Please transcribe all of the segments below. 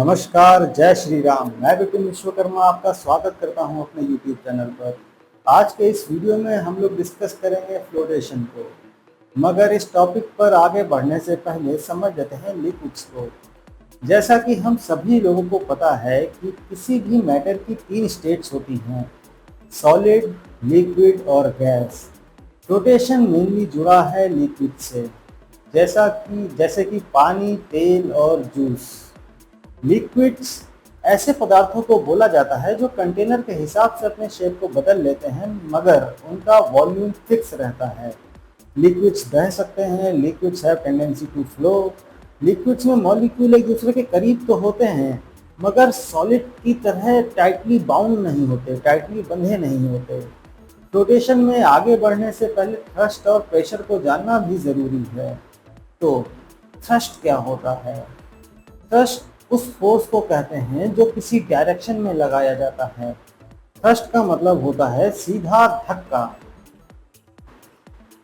नमस्कार, जय श्री राम। मैं विपिन विश्वकर्मा आपका स्वागत करता हूं अपने YouTube चैनल पर। आज के इस वीडियो में हम लोग डिस्कस करेंगे फ्लोटेशन को। मगर इस टॉपिक पर आगे बढ़ने से पहले समझ लेते हैं लिक्विड्स को। जैसा कि हम सभी लोगों को पता है कि किसी भी मैटर की 3 स्टेट्स होती हैं, सॉलिड, लिक्विड और गैस। फ्लोटेशन मेनली जुड़ा है लिक्विड से, जैसे कि पानी, तेल और जूस। लिक्विड्स ऐसे पदार्थों को बोला जाता है जो कंटेनर के हिसाब से अपने शेप को बदल लेते हैं, मगर उनका वॉल्यूम फिक्स रहता है। लिक्विड्स बह सकते हैं, liquids have tendency to flow. Liquids में मॉलिक्यूल एक दूसरे के करीब तो होते हैं, मगर सॉलिड की तरह टाइटली बाउंड नहीं होते, टाइटली बंधे नहीं होते। फ्लोटेशन में आगे बढ़ने से पहले थ्रस्ट और प्रेशर को जानना भी ज़रूरी है। तो थ्रस्ट क्या होता है? थ्रस्ट उस फोर्स को कहते हैं जो किसी डायरेक्शन में लगाया जाता है। थ्रस्ट का मतलब होता है सीधा धक्का।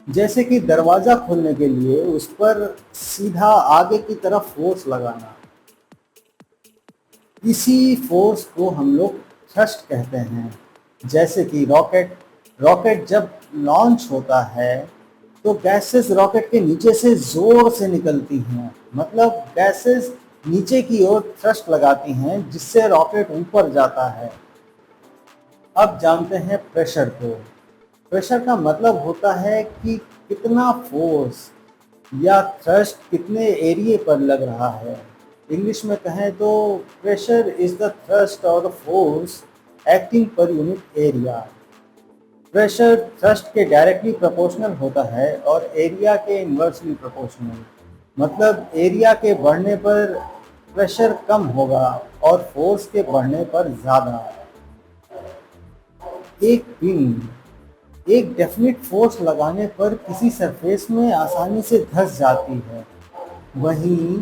जैसे कि दरवाजा खोलने के लिए उस पर सीधा आगे की तरफ फोर्स लगाना। इसी फोर्स को हम लोग थ्रस्ट कहते हैं। जैसे कि रॉकेट जब लॉन्च होता है तो गैसेस रॉकेट के नीचे से जोर से निकलती हैं, मतलब गैसेस नीचे की ओर थ्रस्ट लगाती हैं, जिससे रॉकेट ऊपर जाता है। अब जानते हैं प्रेशर को। प्रेशर का मतलब होता है कि कितना फोर्स या थ्रस्ट कितने एरिया पर लग रहा है। इंग्लिश में कहें तो प्रेशर इज द थ्रस्ट और the force acting per unit area. Pressure thrust के डायरेक्टली प्रोपोर्शनल होता है और एरिया के इन्वर्सली प्रोपोर्शनल, मतलब एरिया के बढ़ने पर प्रेशर कम होगा और फोर्स के बढ़ने पर ज़्यादा। एक पिन एक डेफिनिट फोर्स लगाने पर किसी सरफेस में आसानी से धंस जाती है, वहीं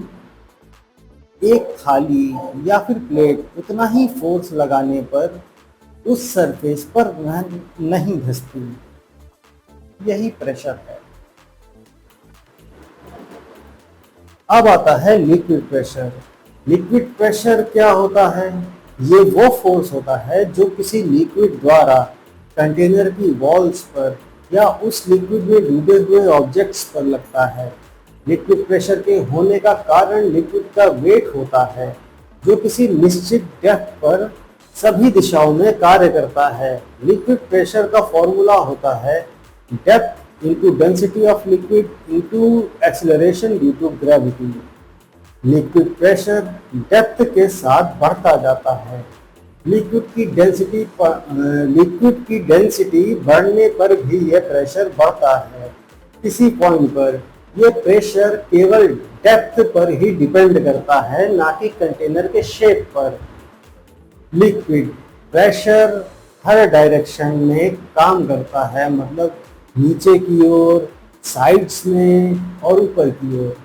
एक थाली या फिर प्लेट उतना ही फोर्स लगाने पर उस सरफेस पर नहीं धंसती। यही प्रेशर है। अब आता है लिक्विड प्रेशर। लिक्विड प्रेशर क्या होता है? ये वो फोर्स होता है जो किसी लिक्विड द्वारा कंटेनर की वॉल्स पर या उस लिक्विड में डूबे हुए ऑब्जेक्ट्स पर लगता है। लिक्विड प्रेशर के होने का कारण लिक्विड का वेट होता है, जो किसी निश्चित डेप्थ पर सभी दिशाओं में कार्य करता है। लिक्विड प्रेशर का फॉर्मूला होता है depth into density of liquid into acceleration due to gravity. Liquid pressure depth के साथ बढ़ता जाता है। लिक्विड की डेंसिटी बढ़ने पर भी यह प्रेशर बढ़ता है। किसी पॉइंट पर यह प्रेशर केवल डेप्थ पर ही डिपेंड करता है, ना कि कंटेनर के शेप पर। लिक्विड प्रेशर हर डायरेक्शन में काम करता है, मतलब नीचे की ओर, साइड्स में और ऊपर की ओर।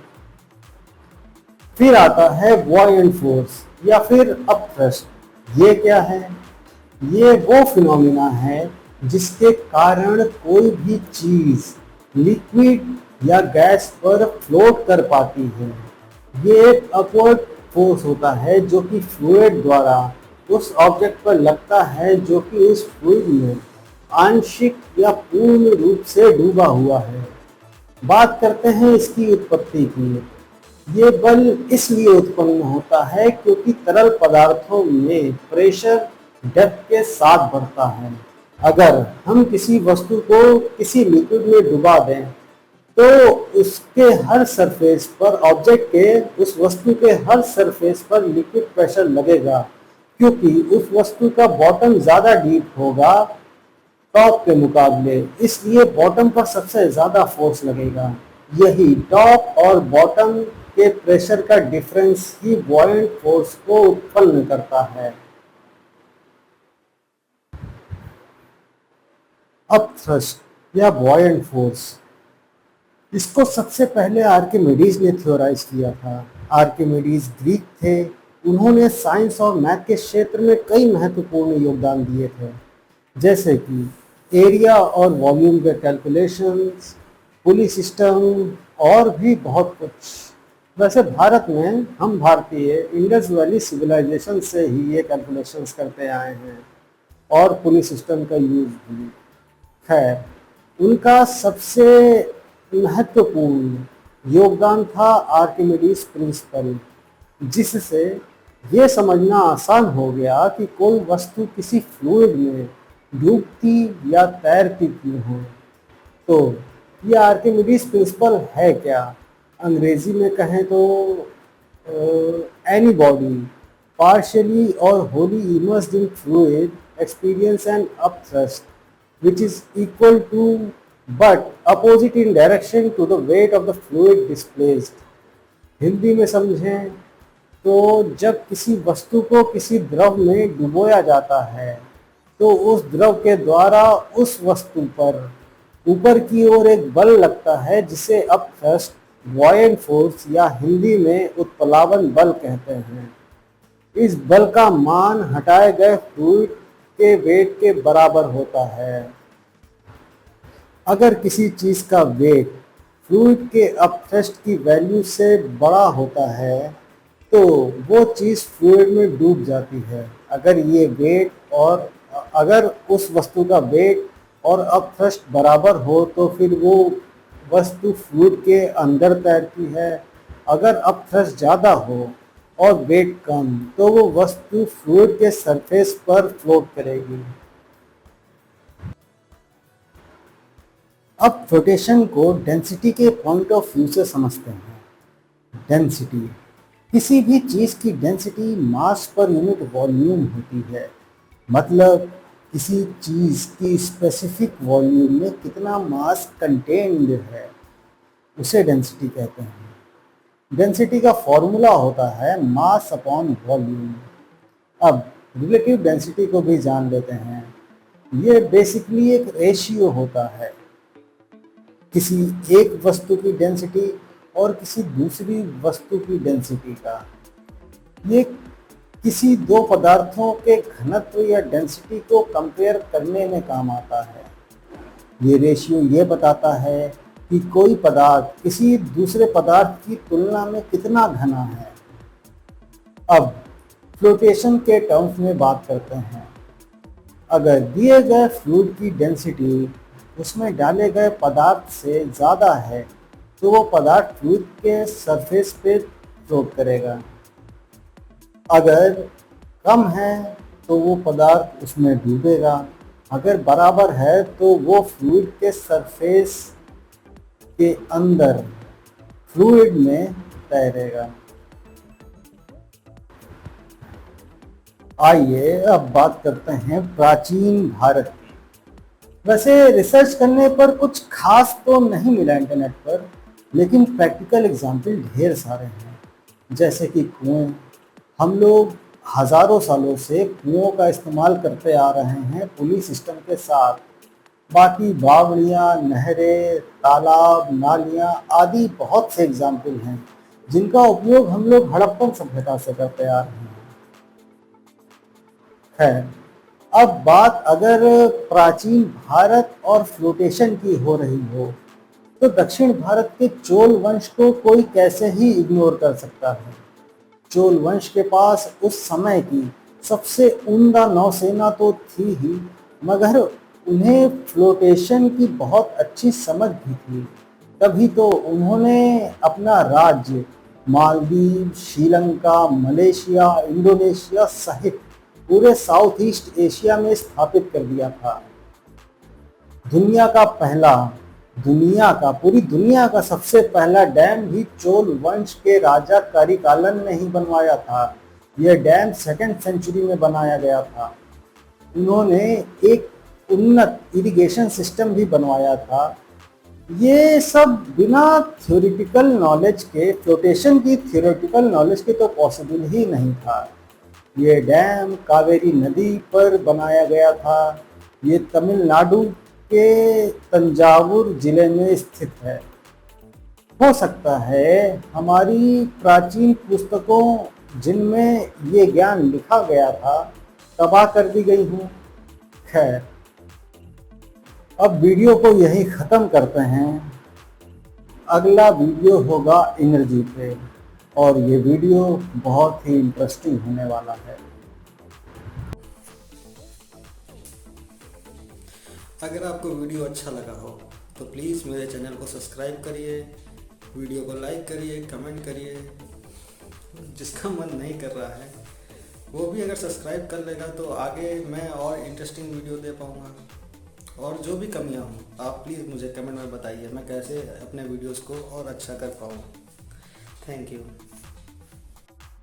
फिर आता है बॉयंट फोर्स या फिर अपथ्रस्ट। ये क्या है? ये वो फिनोमिना है जिसके कारण कोई भी चीज लिक्विड या गैस पर फ्लोट कर पाती है। ये एक अपवर्ड फोर्स होता है जो कि फ्लूइड द्वारा उस ऑब्जेक्ट पर लगता है जो कि उस फ्लूइड में आंशिक या पूर्ण रूप से डूबा हुआ है। बात करते हैं इसकी उत्पत्ति की। ये बल इसलिए उत्पन्न होता है क्योंकि तरल पदार्थों में प्रेशर डेप्थ के साथ बढ़ता है। अगर हम किसी वस्तु को किसी लिक्विड में डुबा दें तो उसके हर सरफेस पर ऑब्जेक्ट के उस वस्तु के हर सरफेस पर लिक्विड प्रेशर लगेगा, क्योंकि उस वस्तु का बॉटम ज़्यादा डीप होगा टॉप के मुकाबले, इसलिए बॉटम पर सबसे ज़्यादा फोर्स लगेगा। यही टॉप और बॉटम के प्रेशर का डिफरेंस ही बॉयंट फोर्स को उत्पन्न करता है। अपथ्रस्ट या बॉयंट फोर्स, इसको सबसे पहले आर्किमिडीज ने थ्योराइज किया था। आर्किमिडीज ग्रीक थे। उन्होंने साइंस और मैथ के क्षेत्र में कई महत्वपूर्ण योगदान दिए थे, जैसे कि एरिया और वॉल्यूम के कैलकुलेशंस, पुली सिस्टम और भी बहुत कुछ। वैसे भारत में हम भारतीय इंडस वैली सिविलाइजेशन से ही ये कैलकुलेशंस करते आए हैं और पुली सिस्टम का यूज भी। खैर, उनका सबसे महत्वपूर्ण योगदान था आर्किमिडीज प्रिंसिपल, जिससे ये समझना आसान हो गया कि कोई वस्तु किसी फ्लूइड में डूबती या तैरती क्यों हो। तो ये आर्किमिडीज प्रिंसिपल है क्या? अंग्रेजी में कहें तो any body partially or wholly immersed in fluid experience an upthrust which is equal to but opposite in direction to the weight of the fluid displaced। Hindi में समझें तो जब किसी वस्तु को किसी द्रव में डुबोया जाता है तो उस द्रव के द्वारा उस वस्तु पर ऊपर की ओर एक बल लगता है जिसे अपथ्रस्ट, बॉयंट फोर्स या हिंदी में उत्प्लावन बल कहते हैं। इस बल का मान हटाए गए फ्लूइड के वेट के बराबर होता है। अगर किसी चीज का वेट फ्लूइड के अपथ्रस्ट की वैल्यू से बड़ा होता है तो वो चीज फ्लूइड में डूब जाती है। अगर उस वस्तु का वेट और अपथ्रस्ट बराबर हो तो फिर वो वस्तु फ्लूइड के अंदर तैरती है। अगर अपथ्रस्ट ज़्यादा हो और वेट कम तो वो वस्तु फ्लूइड के सरफेस पर फ्लोट करेगी। अब फ्लोटेशन को डेंसिटी के पॉइंट ऑफ व्यू से समझते हैं। डेंसिटी, किसी भी चीज़ की density mass per unit volume होती है। मतलब किसी चीज़ की स्पेसिफिक वॉल्यूम में कितना मास कंटेन्ड है उसे डेंसिटी कहते हैं। डेंसिटी का फॉर्मूला होता है मास अपॉन वॉल्यूम। अब रिलेटिव डेंसिटी को भी जान लेते हैं। ये बेसिकली एक रेशियो होता है किसी एक वस्तु की डेंसिटी और किसी दूसरी वस्तु की डेंसिटी का। ये किसी दो पदार्थों के घनत्व या डेंसिटी को कंपेयर करने में काम आता है। ये रेशियो ये बताता है कि कोई पदार्थ किसी दूसरे पदार्थ की तुलना में कितना घना है। अब फ्लोटेशन के टर्म्स में बात करते हैं। अगर दिए गए फ्लूइड की डेंसिटी उसमें डाले गए पदार्थ से ज़्यादा है तो वो पदार्थ फ्लूइड के सरफेस पे फ्लोट करेगा। अगर कम है तो वो पदार्थ उसमें डूबेगा। अगर बराबर है तो वो फ्लूइड के सरफेस के अंदर फ्लूइड में तैरेगा। आइए अब बात करते हैं प्राचीन भारत की। वैसे रिसर्च करने पर कुछ खास तो नहीं मिला इंटरनेट पर, लेकिन प्रैक्टिकल एग्जाम्पल ढेर सारे हैं। जैसे कि कुएं, हम लोग हजारों सालों से कुओं का इस्तेमाल करते आ रहे हैं पुली सिस्टम के साथ। बाकी बावड़ियाँ, नहरें, तालाब, नालियाँ आदि बहुत से एग्जाम्पल हैं जिनका उपयोग हम लोग हड़प्पन सभ्यता से करते आ रहे हैं। खैर, अब बात अगर प्राचीन भारत और फ्लोटेशन की हो रही हो तो दक्षिण भारत के चोल वंश को कोई कैसे ही इग्नोर कर सकता है। चोल वंश के पास उस समय की सबसे उम्दा नौसेना तो थी ही, मगर उन्हें फ्लोटेशन की बहुत अच्छी समझ भी थी। तभी तो उन्होंने अपना राज्य मालदीव, श्रीलंका, मलेशिया, इंडोनेशिया सहित पूरे साउथ ईस्ट एशिया में स्थापित कर दिया था। पूरी दुनिया का सबसे पहला डैम भी चोल वंश के राजा करिकालन ने ही बनवाया था। यह डैम 2nd सेंचुरी में बनाया गया था। उन्होंने एक उन्नत इरिगेशन सिस्टम भी बनवाया था। ये सब बिना थ्योरेटिकल नॉलेज के, फ्लोटेशन की थ्योरेटिकल नॉलेज के तो पॉसिबल ही नहीं था। ये डैम कावेरी नदी पर बनाया गया था। ये तमिलनाडु के तंजावुर जिले में स्थित है। हो सकता है हमारी प्राचीन पुस्तकों जिनमें ये ज्ञान लिखा गया था तबाह कर दी गई हूँ। खैर, अब वीडियो को यही ख़त्म करते हैं। अगला वीडियो होगा एनर्जी पे। और ये वीडियो बहुत ही इंटरेस्टिंग होने वाला है। अगर आपको वीडियो अच्छा लगा हो तो प्लीज़ मेरे चैनल को सब्सक्राइब करिए, वीडियो को लाइक करिए, कमेंट करिए। जिसका मन नहीं कर रहा है वो भी अगर सब्सक्राइब कर लेगा तो आगे मैं और इंटरेस्टिंग वीडियो दे पाऊँगा। और जो भी कमियां हों आप प्लीज़ मुझे कमेंट में बताइए, मैं कैसे अपने वीडियोस को और अच्छा कर पाऊँ। Thank you.